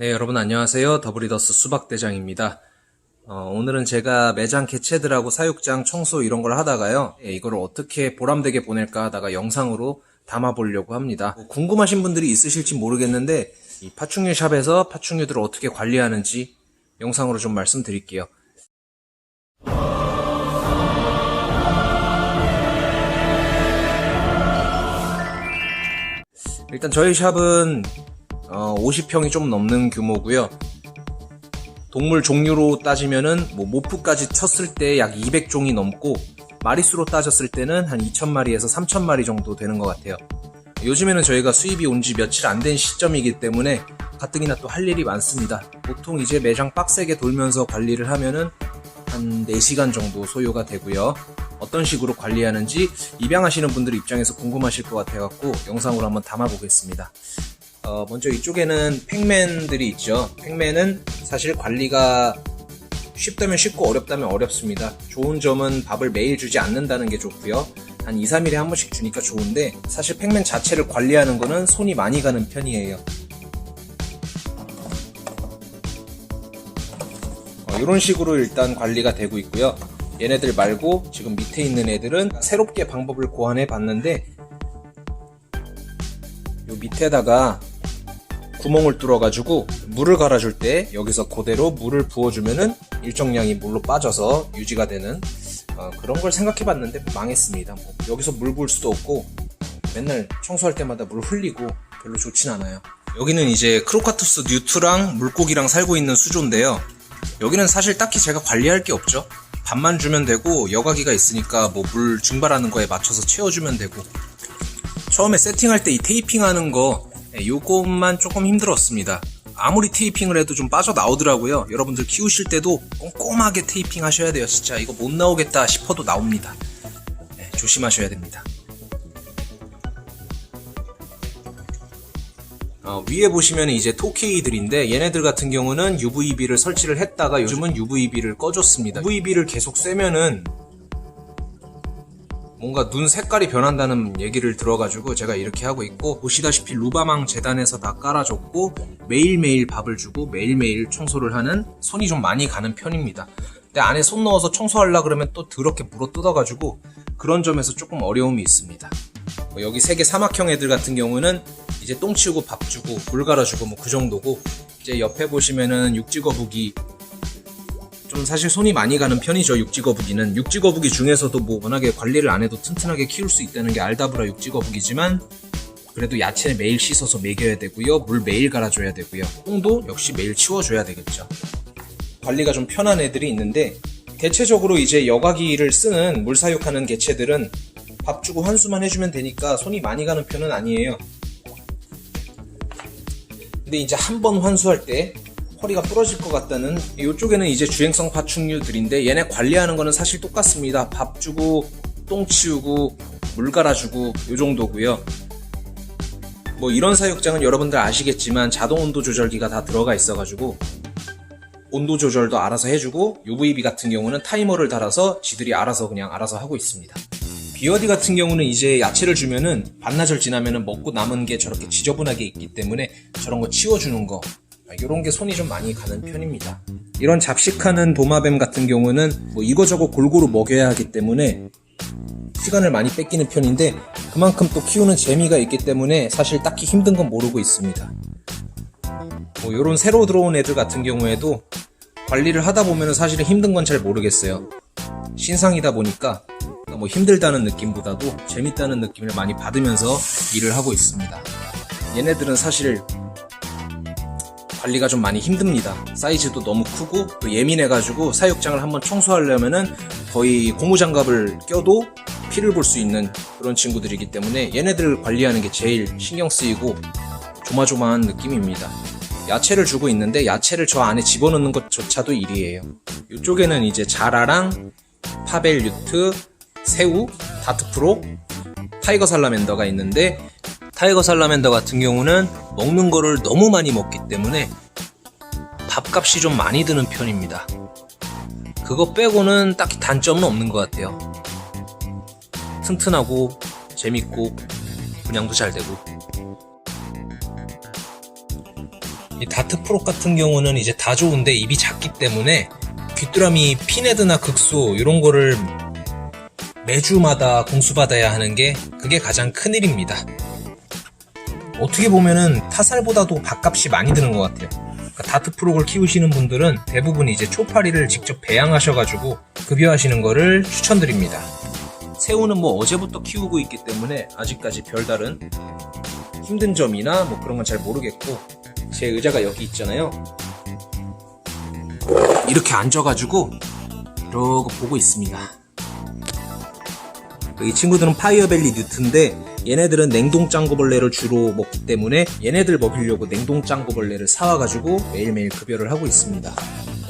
네, 여러분 안녕하세요. 더블리더스 수박대장입니다. 오늘은 제가 매장 개체들하고 사육장 청소 이런 걸 하다가요. 이거를 어떻게 보람되게 보낼까 하다가 영상으로 담아보려고 합니다. 궁금하신 분들이 있으실지 모르겠는데 이 파충류 샵에서 파충류들을 어떻게 관리하는지 영상으로 좀 말씀드릴게요. 일단 저희 샵은 50평이 좀 넘는 규모고요. 동물 종류로 따지면은 모프까지 쳤을 때 약 200종이 넘고 마리수로 따졌을 때는 한 2000마리에서 3000마리 정도 되는 것 같아요. 요즘에는 저희가 수입이 온 지 며칠 안 된 시점이기 때문에 가뜩이나 또 할 일이 많습니다. 보통 이제 매장 빡세게 돌면서 관리를 하면은 한 4시간 정도 소요가 되고요. 어떤 식으로 관리하는지 입양하시는 분들 입장에서 궁금하실 것 같아갖고 영상으로 한번 담아보겠습니다. 먼저 이쪽에는 팩맨들이 있죠. 팩맨은 사실 관리가 쉽다면 쉽고 어렵다면 어렵습니다. 좋은 점은 밥을 매일 주지 않는다는 게 좋고요. 한 2, 3일에 한 번씩 주니까 좋은데 사실 팩맨 자체를 관리하는 거는 손이 많이 가는 편이에요. 이런 식으로 일단 관리가 되고 있고요. 얘네들 말고 지금 밑에 있는 애들은 새롭게 방법을 고안해 봤는데 요 밑에다가 구멍을 뚫어가지고 물을 갈아줄 때 여기서 그대로 물을 부어주면은 일정량이 물로 빠져서 유지가 되는 그런 걸 생각해봤는데 망했습니다. 여기서 물 부을 수도 없고 맨날 청소할 때마다 물 흘리고 별로 좋진 않아요. 여기는 이제 크로카투스 뉴트랑 물고기랑 살고 있는 수조인데요. 여기는 사실 딱히 제가 관리할 게 없죠. 밥만 주면 되고 여과기가 있으니까 물 증발하는 거에 맞춰서 채워주면 되고 처음에 세팅할 때 이 테이핑하는 거 요것만 조금 힘들었습니다. 아무리 테이핑을 해도 좀 빠져나오더라고요. 여러분들 키우실 때도 꼼꼼하게 테이핑 하셔야 돼요. 진짜 이거 못 나오겠다 싶어도 나옵니다. 조심하셔야 됩니다. 위에 보시면 이제 토케이들인데 얘네들 같은 경우는 UVB를 설치를 했다가 요즘은 UVB를 꺼줬습니다. UVB를 계속 쐬면은 뭔가 눈 색깔이 변한다는 얘기를 들어가지고 제가 이렇게 하고 있고, 보시다시피 루바망 재단에서 다 깔아줬고 매일매일 밥을 주고 매일매일 청소를 하는, 손이 좀 많이 가는 편입니다. 근데 안에 손 넣어서 청소하려 그러면 또 더럽게 물어 뜯어가지고 그런 점에서 조금 어려움이 있습니다. 여기 3개 사막형 애들 같은 경우는 이제 똥 치우고 밥 주고 물 갈아주고 그 정도고, 이제 옆에 보시면은 육지거북이, 좀 사실 손이 많이 가는 편이죠. 육지거북이는 육지거북이 중에서도 워낙에 관리를 안 해도 튼튼하게 키울 수 있다는 게 알다브라 육지거북이지만 그래도 야채 매일 씻어서 먹여야 되고요, 물 매일 갈아줘야 되고요, 똥도 역시 매일 치워줘야 되겠죠. 관리가 좀 편한 애들이 있는데 대체적으로 이제 여과기를 쓰는 물 사육하는 개체들은 밥 주고 환수만 해주면 되니까 손이 많이 가는 편은 아니에요. 근데 이제 한 번 환수할 때 허리가 부러질 것 같다는, 이쪽에는 이제 주행성 파충류들인데 얘네 관리하는 거는 사실 똑같습니다. 밥 주고 똥 치우고 물 갈아주고 요 정도고요. 이런 사육장은 여러분들 아시겠지만 자동 온도 조절기가 다 들어가 있어가지고 온도 조절도 알아서 해주고, UVB 같은 경우는 타이머를 달아서 지들이 알아서 하고 있습니다. 비어디 같은 경우는 이제 야채를 주면은 반나절 지나면은 먹고 남은 게 저렇게 지저분하게 있기 때문에 저런 거 치워주는 거, 이런 게 손이 좀 많이 가는 편입니다. 이런 잡식하는 도마뱀 같은 경우는 이거저거 골고루 먹여야 하기 때문에 시간을 많이 뺏기는 편인데 그만큼 또 키우는 재미가 있기 때문에 사실 딱히 힘든 건 모르고 있습니다. 이런 새로 들어온 애들 같은 경우에도 관리를 하다 보면 사실은 힘든 건 잘 모르겠어요. 신상이다 보니까 힘들다는 느낌보다도 재밌다는 느낌을 많이 받으면서 일을 하고 있습니다. 얘네들은 사실 관리가 좀 많이 힘듭니다. 사이즈도 너무 크고 또 예민해가지고 사육장을 한번 청소하려면은 거의 고무장갑을 껴도 피를 볼 수 있는 그런 친구들이기 때문에 얘네들 관리하는 게 제일 신경 쓰이고 조마조마한 느낌입니다. 야채를 주고 있는데 야채를 저 안에 집어넣는 것조차도 일이에요. 이쪽에는 이제 자라랑 파벨 유트, 새우, 다트프로, 타이거 살라맨더가 있는데, 타이거 살라맨더 같은 경우는 먹는 거를 너무 많이 먹기 때문에 밥값이 좀 많이 드는 편입니다. 그거 빼고는 딱히 단점은 없는 것 같아요. 튼튼하고 재밌고 분양도 잘 되고. 이 다트 프로 같은 경우는 이제 다 좋은데 입이 작기 때문에 귀뚜라미 피네드나 극소 이런 거를 매주마다 공수받아야 하는 게 그게 가장 큰일입니다. 어떻게 보면은 타살보다도 밥값이 많이 드는 것 같아요. 그러니까 다트 프로를 키우시는 분들은 대부분 이제 초파리를 직접 배양하셔가지고 급여하시는 거를 추천드립니다. 새우는 뭐 어제부터 키우고 있기 때문에 아직까지 별다른 힘든 점이나 뭐 그런 건 잘 모르겠고, 제 의자가 여기 있잖아요. 이렇게 앉아가지고 이러고 보고 있습니다. 이 친구들은 파이어벨리 뉴트인데 얘네들은 냉동 짱구벌레를 주로 먹기 때문에 얘네들 먹이려고 냉동 짱구벌레를 사와가지고 매일매일 급여를 하고 있습니다.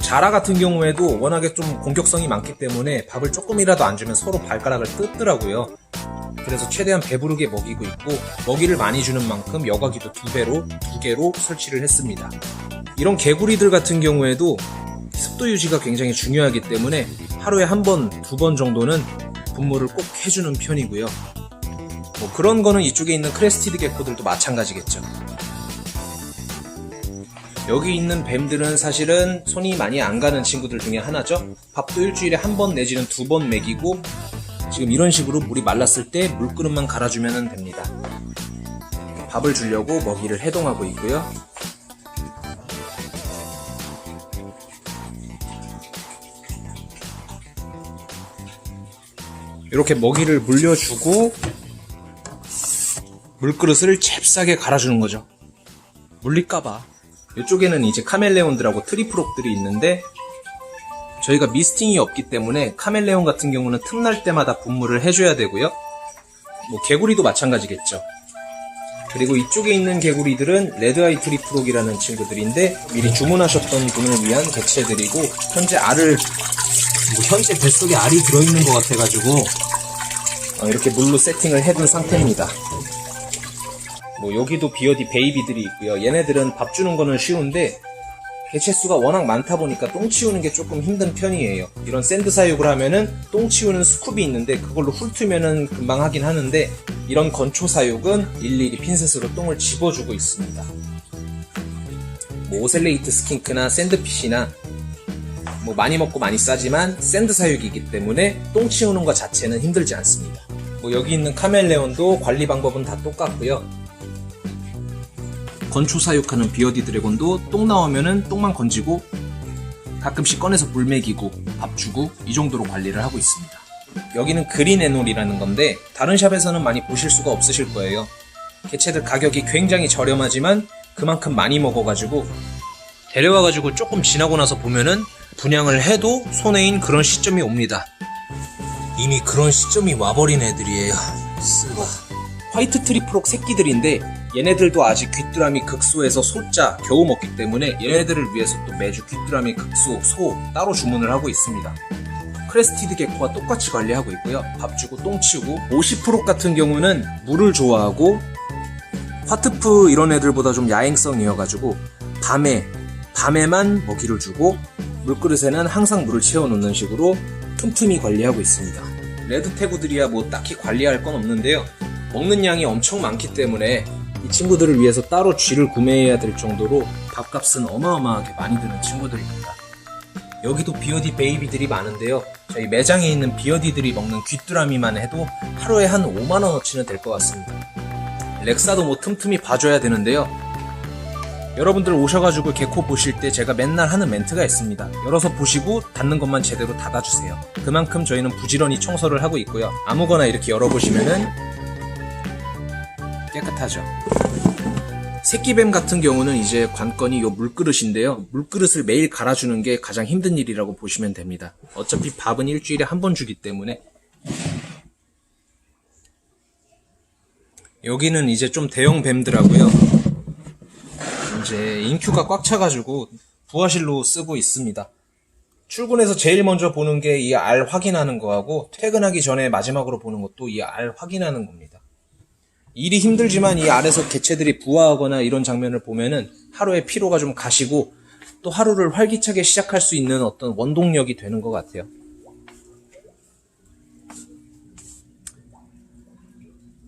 자라 같은 경우에도 워낙에 좀 공격성이 많기 때문에 밥을 조금이라도 안 주면 서로 발가락을 뜯더라고요. 그래서 최대한 배부르게 먹이고 있고, 먹이를 많이 주는 만큼 여과기도 2개로 설치를 했습니다. 이런 개구리들 같은 경우에도 습도 유지가 굉장히 중요하기 때문에 하루에 1번, 2번 정도는 분무를 꼭 해주는 편이고요. 뭐 그런 거는 이쪽에 있는 크레스티드 게코들도 마찬가지겠죠. 여기 있는 뱀들은 사실은 손이 많이 안 가는 친구들 중에 하나죠. 밥도 일주일에 1번 내지는 2번 먹이고, 지금 이런 식으로 물이 말랐을 때 물그릇만 갈아주면 됩니다. 밥을 주려고 먹이를 해동하고 있고요. 이렇게 먹이를 물려주고 물그릇을 잽싸게 갈아주는 거죠. 물릴까봐. 이쪽에는 이제 카멜레온들하고 트리프록들이 있는데, 저희가 미스팅이 없기 때문에 카멜레온 같은 경우는 틈날 때마다 분무를 해줘야 되고요. 뭐 개구리도 마찬가지겠죠. 그리고 이쪽에 있는 개구리들은 레드아이 트리프록이라는 친구들인데, 미리 주문하셨던 분을 위한 개체들이고, 현재 뱃속에 알이 들어있는 것 같아가지고 이렇게 물로 세팅을 해둔 상태입니다. 뭐 여기도 비어디 베이비들이 있고요. 얘네들은 밥 주는 거는 쉬운데 개체수가 워낙 많다 보니까 똥 치우는 게 조금 힘든 편이에요. 이런 샌드 사육을 하면은 똥 치우는 스쿱이 있는데 그걸로 훑으면은 금방 하긴 하는데, 이런 건초 사육은 일일이 핀셋으로 똥을 집어주고 있습니다. 뭐 오셀레이트 스킨크나 샌드피쉬나 뭐 많이 먹고 많이 싸지만 샌드 사육이기 때문에 똥 치우는 것 자체는 힘들지 않습니다. 뭐 여기 있는 카멜레온도 관리 방법은 다 똑같고요. 건초 사육하는 비어디 드래곤도 똥 나오면은 똥만 건지고 가끔씩 꺼내서 물 먹이고 밥 주고 이 정도로 관리를 하고 있습니다. 여기는 그린 애놀이라는 건데 다른 샵에서는 많이 보실 수가 없으실 거예요. 개체들 가격이 굉장히 저렴하지만 그만큼 많이 먹어가지고 데려와가지고 조금 지나고 나서 보면은 분양을 해도 손해인 그런 시점이 옵니다. 이미 그런 시점이 와버린 애들이에요. 화이트 트리프록 새끼들인데 얘네들도 아직 귀뚜라미 극소에서 소자 겨우 먹기 때문에 얘네들을 위해서 또 매주 귀뚜라미 극소, 소 따로 주문을 하고 있습니다. 크레스티드 게코와 똑같이 관리하고 있고요. 밥 주고 똥 치우고, 50% 같은 경우는 물을 좋아하고 화트프 이런 애들보다 좀 야행성이어가지고 밤에만 먹이를 주고 물그릇에는 항상 물을 채워놓는 식으로 틈틈이 관리하고 있습니다. 레드태구들이야 뭐 딱히 관리할 건 없는데요. 먹는 양이 엄청 많기 때문에 이 친구들을 위해서 따로 쥐를 구매해야 될 정도로 밥값은 어마어마하게 많이 드는 친구들입니다. 여기도 비어디 베이비들이 많은데요. 저희 매장에 있는 비어디들이 먹는 귀뚜라미만 해도 하루에 한 5만원어치는 될 것 같습니다. 렉사도 뭐 틈틈이 봐줘야 되는데요. 여러분들 오셔가지고 개코 보실 때 제가 맨날 하는 멘트가 있습니다. 열어서 보시고 닫는 것만 제대로 닫아주세요. 그만큼 저희는 부지런히 청소를 하고 있고요. 아무거나 이렇게 열어보시면은 깨끗하죠. 새끼뱀 같은 경우는 이제 관건이 요 물그릇인데요. 물그릇을 매일 갈아주는 게 가장 힘든 일이라고 보시면 됩니다. 어차피 밥은 일주일에 1번 주기 때문에. 여기는 이제 좀 대형 뱀들하고요. 이제 인큐가 꽉 차가지고 부화실로 쓰고 있습니다. 출근해서 제일 먼저 보는 게 이 알 확인하는 거하고, 퇴근하기 전에 마지막으로 보는 것도 이 알 확인하는 겁니다. 일이 힘들지만 이 알에서 개체들이 부화하거나 이런 장면을 보면은 하루의 피로가 좀 가시고 또 하루를 활기차게 시작할 수 있는 어떤 원동력이 되는 것 같아요.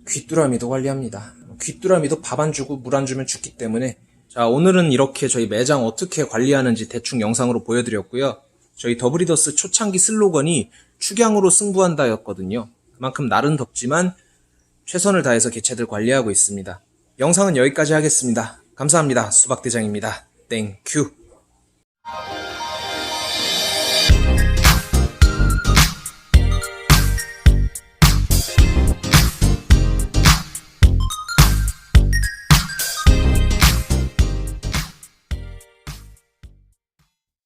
귀뚜라미도 관리합니다. 귀뚜라미도 밥 안 주고 물 안 주면 죽기 때문에 자, 오늘은 이렇게 저희 매장 어떻게 관리하는지 대충 영상으로 보여드렸고요. 저희 더브리더스 초창기 슬로건이 축양으로 승부한다였거든요. 그만큼 날은 덥지만 최선을 다해서 개체들 관리하고 있습니다. 영상은 여기까지 하겠습니다. 감사합니다. 수박대장입니다. 땡큐.